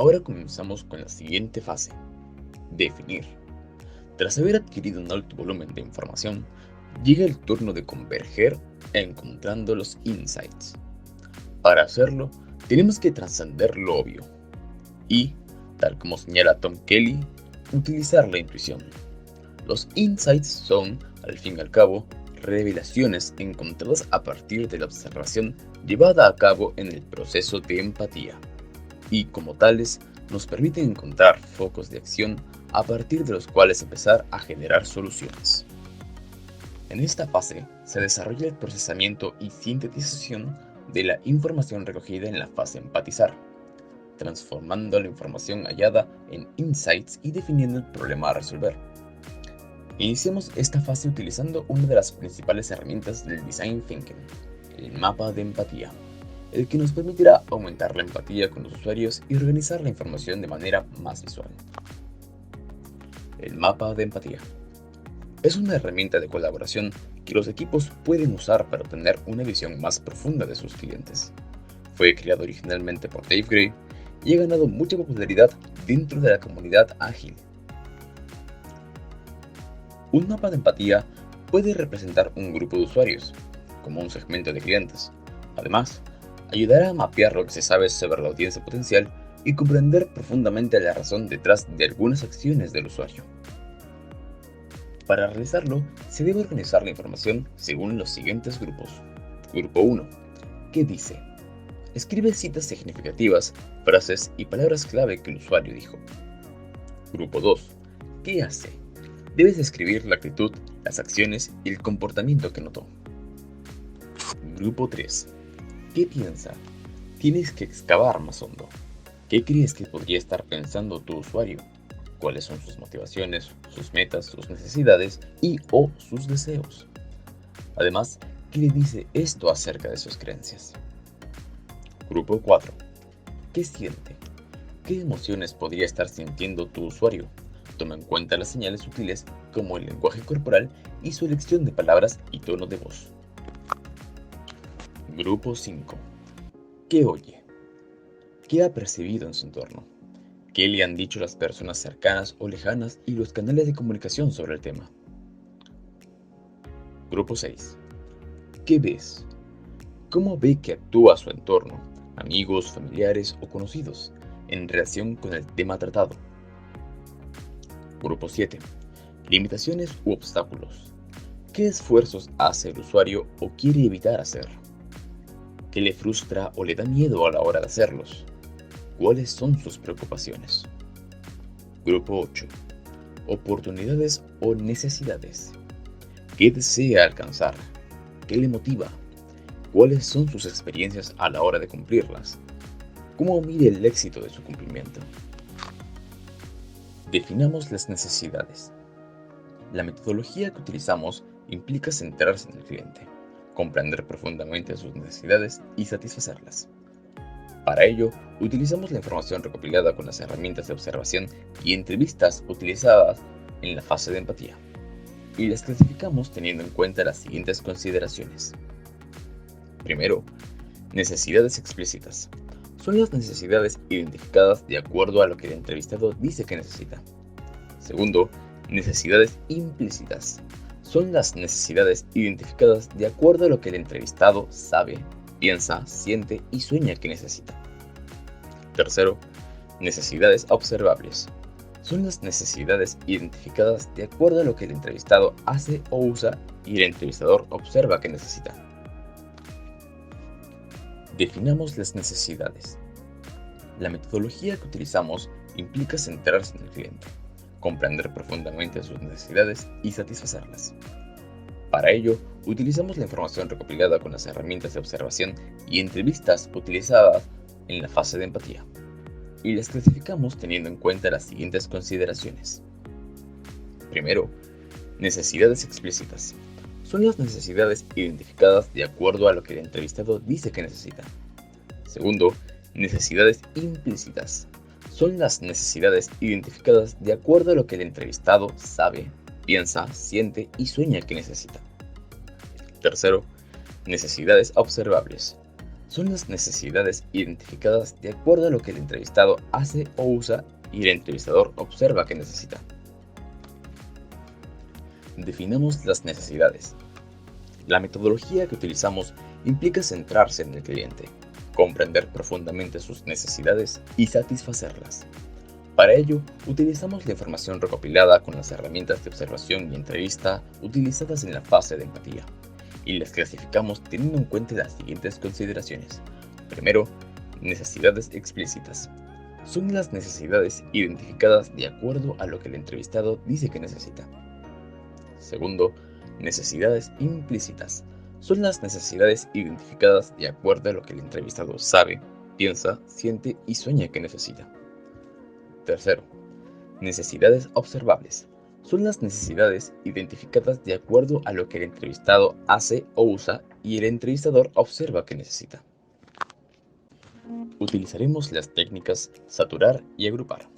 Ahora comenzamos con la siguiente fase: definir. Tras haber adquirido un alto volumen de información, llega el turno de converger encontrando los insights. Para hacerlo, tenemos que trascender lo obvio y, tal como señala Tom Kelly, utilizar la intuición. Los insights son, al fin y al cabo, revelaciones encontradas a partir de la observación llevada a cabo en el proceso de empatía, y como tales nos permiten encontrar focos de acción a partir de los cuales empezar a generar soluciones. En esta fase se desarrolla el procesamiento y sintetización de la información recogida en la fase empatizar, transformando la información hallada en insights y definiendo el problema a resolver. Iniciamos esta fase utilizando una de las principales herramientas del Design Thinking, el mapa de empatía, el que nos permitirá aumentar la empatía con los usuarios y organizar la información de manera más visual. El mapa de empatía es una herramienta de colaboración que los equipos pueden usar para obtener una visión más profunda de sus clientes. Fue creado originalmente por Dave Gray y ha ganado mucha popularidad dentro de la comunidad ágil. Un mapa de empatía puede representar un grupo de usuarios, como un segmento de clientes. Además, ayudará a mapear lo que se sabe sobre la audiencia potencial y comprender profundamente la razón detrás de algunas acciones del usuario. Para realizarlo, se debe organizar la información según los siguientes grupos. Grupo 1, ¿qué dice? Escribe citas significativas, frases y palabras clave que el usuario dijo. Grupo 2, ¿qué hace? Debes describir la actitud, las acciones y el comportamiento que notó. Grupo 3, ¿qué piensa? Tienes que excavar más hondo. ¿Qué crees que podría estar pensando tu usuario? ¿Cuáles son sus motivaciones, sus metas, sus necesidades y/o sus deseos? Además, ¿qué le dice esto acerca de sus creencias? Grupo 4. ¿Qué siente? ¿Qué emociones podría estar sintiendo tu usuario? Toma en cuenta las señales sutiles como el lenguaje corporal y su elección de palabras y tono de voz. Grupo 5. ¿Qué oye? ¿Qué ha percibido en su entorno? ¿Qué le han dicho las personas cercanas o lejanas y los canales de comunicación sobre el tema? Grupo 6. ¿Qué ves? ¿Cómo ve que actúa su entorno, amigos, familiares o conocidos, en relación con el tema tratado? Grupo 7. Limitaciones u obstáculos. ¿Qué esfuerzos hace el usuario o quiere evitar hacer? ¿Qué le frustra o le da miedo a la hora de hacerlos? ¿Cuáles son sus preocupaciones? Grupo 8. Oportunidades o necesidades. ¿Qué desea alcanzar? ¿Qué le motiva? ¿Cuáles son sus experiencias a la hora de cumplirlas? ¿Cómo mide el éxito de su cumplimiento? Definamos las necesidades. La metodología que utilizamos implica centrarse en el cliente, comprender profundamente sus necesidades y satisfacerlas. Para ello, utilizamos la información recopilada con las herramientas de observación y entrevistas utilizadas en la fase de empatía, y las clasificamos teniendo en cuenta las siguientes consideraciones. Primero, necesidades explícitas. Son las necesidades identificadas de acuerdo a lo que el entrevistado dice que necesita. Segundo, necesidades implícitas. Son las necesidades identificadas de acuerdo a lo que el entrevistado sabe, piensa, siente y sueña que necesita. Tercero, necesidades observables. Son las necesidades identificadas de acuerdo a lo que el entrevistado hace o usa y el entrevistador observa que necesita. Definamos las necesidades. La metodología que utilizamos implica centrarse en el cliente, comprender profundamente sus necesidades y satisfacerlas. Para ello, utilizamos la información recopilada con las herramientas de observación y entrevistas utilizadas en la fase de empatía, y las clasificamos teniendo en cuenta las siguientes consideraciones. Primero, necesidades explícitas. Son las necesidades identificadas de acuerdo a lo que el entrevistado dice que necesita. Segundo, necesidades implícitas. Son las necesidades identificadas de acuerdo a lo que el entrevistado sabe, piensa, siente y sueña que necesita. Tercero, necesidades observables. Son las necesidades identificadas de acuerdo a lo que el entrevistado hace o usa y el entrevistador observa que necesita. Definamos las necesidades. La metodología que utilizamos implica centrarse en el cliente, comprender profundamente sus necesidades y satisfacerlas. Para ello, utilizamos la información recopilada con las herramientas de observación y entrevista utilizadas en la fase de empatía, y las clasificamos teniendo en cuenta las siguientes consideraciones. Primero, necesidades explícitas. Son las necesidades identificadas de acuerdo a lo que el entrevistado dice que necesita. Segundo, necesidades implícitas. Son las necesidades identificadas de acuerdo a lo que el entrevistado sabe, piensa, siente y sueña que necesita. Tercero, necesidades observables. Son las necesidades identificadas de acuerdo a lo que el entrevistado hace o usa y el entrevistador observa que necesita. Utilizaremos las técnicas saturar y agrupar.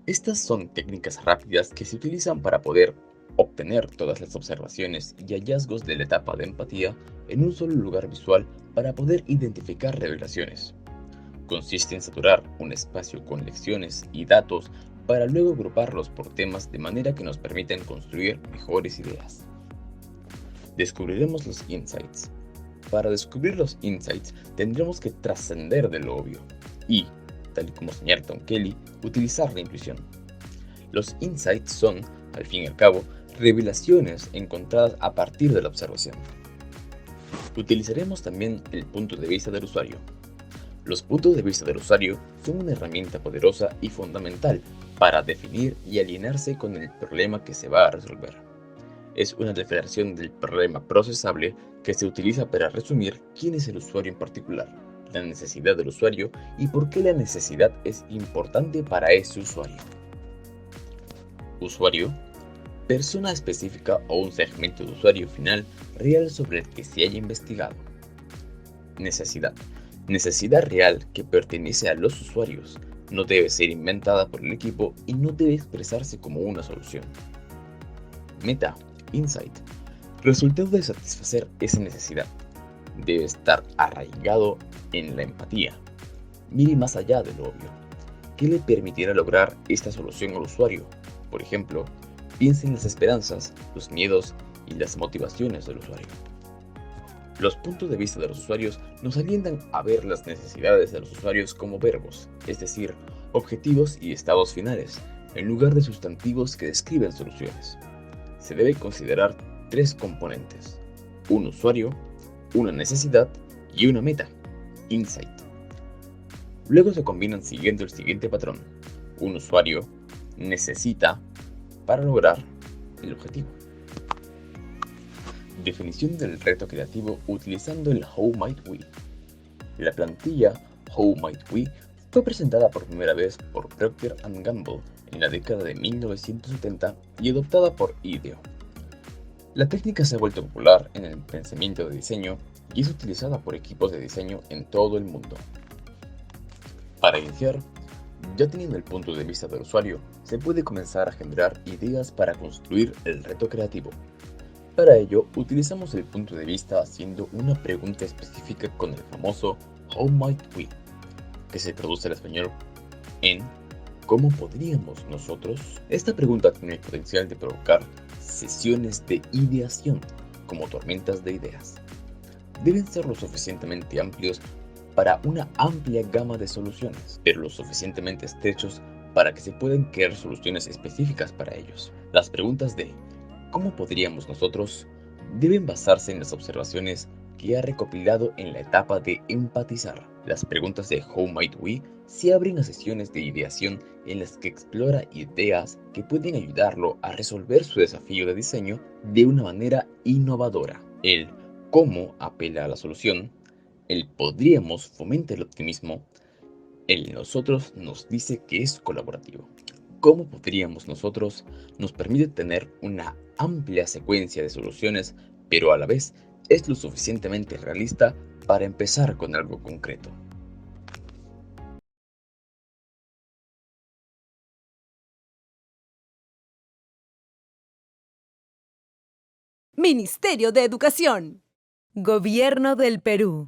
Estas son técnicas rápidas que se utilizan para poder obtener todas las observaciones y hallazgos de la etapa de empatía en un solo lugar visual para poder identificar revelaciones. Consiste en saturar un espacio con lecciones y datos para luego agruparlos por temas de manera que nos permiten construir mejores ideas. Descubriremos los insights. Para descubrir los insights tendremos que trascender de lo obvio y, tal y como señala Tom Kelly, utilizar la intuición. Los insights son, al fin y al cabo, revelaciones encontradas a partir de la observación. Utilizaremos también el punto de vista del usuario. Los puntos de vista del usuario son una herramienta poderosa y fundamental para definir y alinearse con el problema que se va a resolver. Es una declaración del problema procesable que se utiliza para resumir quién es el usuario en particular, la necesidad del usuario y por qué la necesidad es importante para ese usuario. Usuario, persona específica o un segmento de usuario final real sobre el que se haya investigado. Necesidad, necesidad real que pertenece a los usuarios, no debe ser inventada por el equipo y no debe expresarse como una solución. Meta, insight, resultado de satisfacer esa necesidad, debe estar arraigado en la empatía. Mire más allá de lo obvio. ¿Qué le permitirá lograr esta solución al usuario? Por ejemplo, piense en las esperanzas, los miedos y las motivaciones del usuario. Los puntos de vista de los usuarios nos alientan a ver las necesidades de los usuarios como verbos, es decir, objetivos y estados finales, en lugar de sustantivos que describen soluciones. Se debe considerar tres componentes: un usuario, una necesidad y una meta, insight. Luego se combinan siguiendo el siguiente patrón: un usuario necesita para lograr el objetivo. Definición del reto creativo utilizando el How Might We. La plantilla How Might We fue presentada por primera vez por Procter & Gamble en la década de 1970 y adoptada por IDEO. La técnica se ha vuelto popular en el pensamiento de diseño y es utilizada por equipos de diseño en todo el mundo. Para iniciar, ya teniendo el punto de vista del usuario, se puede comenzar a generar ideas para construir el reto creativo. Para ello, utilizamos el punto de vista haciendo una pregunta específica con el famoso How might we, que se traduce al español en ¿cómo podríamos nosotros? Esta pregunta tiene el potencial de provocar sesiones de ideación, como tormentas de ideas. Deben ser lo suficientemente amplios para una amplia gama de soluciones, pero lo suficientemente estrechos para que se puedan crear soluciones específicas para ellos. Las preguntas de ¿cómo podríamos nosotros? Deben basarse en las observaciones que ha recopilado en la etapa de empatizar. Las preguntas de How might we se abren a sesiones de ideación en las que explora ideas que pueden ayudarlo a resolver su desafío de diseño de una manera innovadora. El cómo apela a la solución, el podríamos fomenta el optimismo, el nosotros nos dice que es colaborativo. ¿Cómo podríamos nosotros? Nos permite tener una amplia secuencia de soluciones, pero a la vez es lo suficientemente realista para empezar con algo concreto. Ministerio de Educación. Gobierno del Perú.